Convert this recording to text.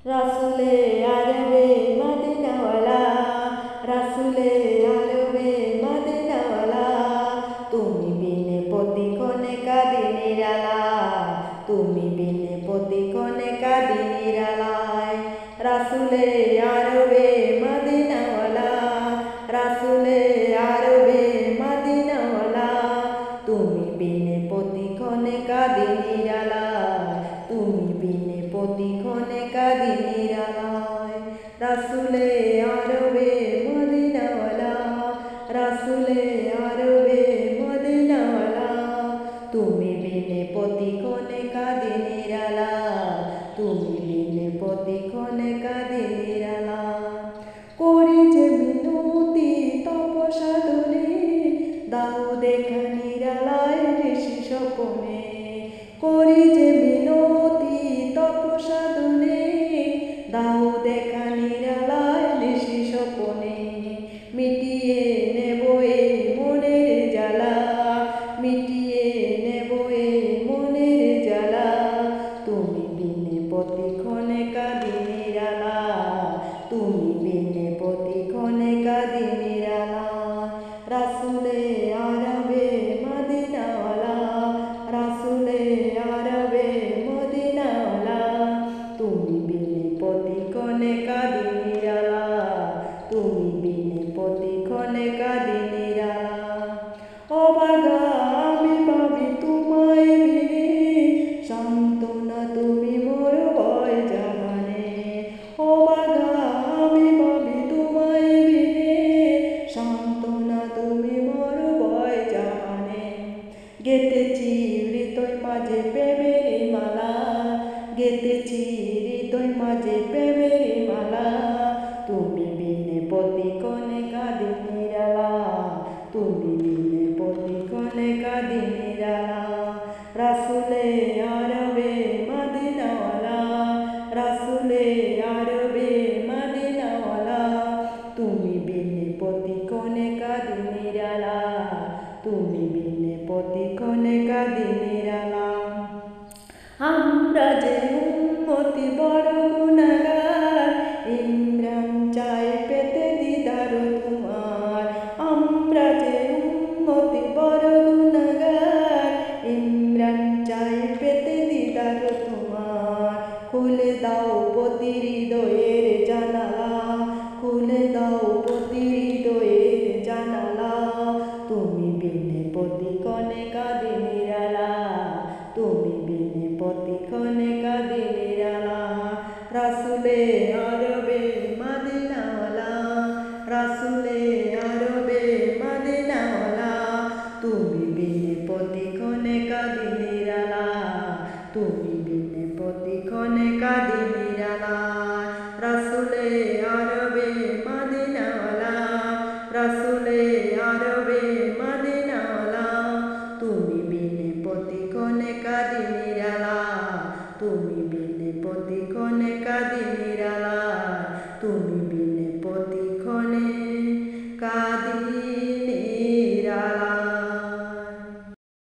রাসূলে আরবে মদিনাওয়ালা, রাসূলে আরবে মদিনাওয়ালা, তুমি বিনে প্রতিক্ষণে কাঁদি নিরালা, তুমি বিনে প্রতিক্ষণে কাঁদি নিরালায়। রাসূলে আরবে মদিনাওয়ালা, রাসূলে আরবে মদিনাওয়ালা, তুমি বিনে প্রতিক্ষণে কাঁদি নিরালায়, তুমি বিনে প্রতিক্ষণে কাঁদি নিরালায়। রাসূলে আরবে মদিনাওয়ালা, রাসূলে আরবে মদিনাওয়ালা, তুমি বিনে প্রতিক্ষণে কাঁদি নিরালায়, তুমি বিনে প্রতিক্ষণে কাঁদি নিরালায়। করি যে মিনতি তপসাধনে, দাও দেখা নিরালায় ঋষি স্বপনে। করি যে মিনতি তপসাধনে, দাও দেখা নিরালায় ঋষি স্বপনে। মিটিয়ে নেব এই মনের জ্বালা, মিটিয়ে নেব এই মনের জ্বালা, তুমি বিনে প্রতিক্ষণে কাঁদি নিরালা, তুমি বিনে প্রতিক্ষণে কাঁদি নিরালা। রাসূলে আরবে মদিনাওয়ালা, রাসূলে আরবে মদিনাওয়ালা, তুমি বিনে প্রতিক্ষণে কাঁদি নিরালা, তুমি বিনে প্রতিক্ষণে কাঁদি নিরালা। অভাগা আমি পাবি তোমায় বিনে, সান্ত্বনা তুমি মোর ভয় জাগানে। অভাগা আমি পাবি তোমায় বিনে, সান্ত্বনা তুমি মোর ভয় জাগানে। গেঁথেছি হৃদয় মাঝে প্রেমের মালা, গেঁথেছি হৃদয় মাঝে প্রেমের মালা, তুমি বিনে প্রতিক্ষণে কাঁদি নিরালা, তুমি বিনে প্রতিক্ষণে কাঁদি নিরালা। রাসূলে আরবে মদিনাওয়ালা, রাসূলে আরবে মদিনাওয়ালা, তুমি বিনে প্রতিক্ষণে কাঁদি নিরালা, তুমি বিনে প্রতিক্ষণে কাঁদি নিরালা। আমরা যে উম্মতি বড় গুনাহগার, ইমরান চাই পেতে দিদার তোমার। আমরা যে উম্মতি বড় গুনাহগার, ইমরান চাই পেতে দিদার তোমার। খুলে দাও প্রতি হৃদয়ের জানালা, খুলে দাও প্রতি হৃদয়ের জানালা, তুমি বিনে প্রতিক্ষণে কাঁদি নিরালা, তুমি বিনে প্রতিক্ষণে কাঁদি নিরালা। রাসূলে আরবে মদিনাওয়ালা, রাসূলে আরবে মদিনাওয়ালা, তুমি বিনে প্রতিক্ষণে কাঁদি নিরালা, তুমি বিনে প্রতিক্ষণে কাঁদি নিরালা। রাসূলে আরবে মদিনাওয়ালা, রাসূলে আরবে মদিনাওয়ালা, তুমি বিনে প্রতিক্ষণে কাঁদি নিরালা, তুমি বিনে প্রতিক্ষণে কাঁদি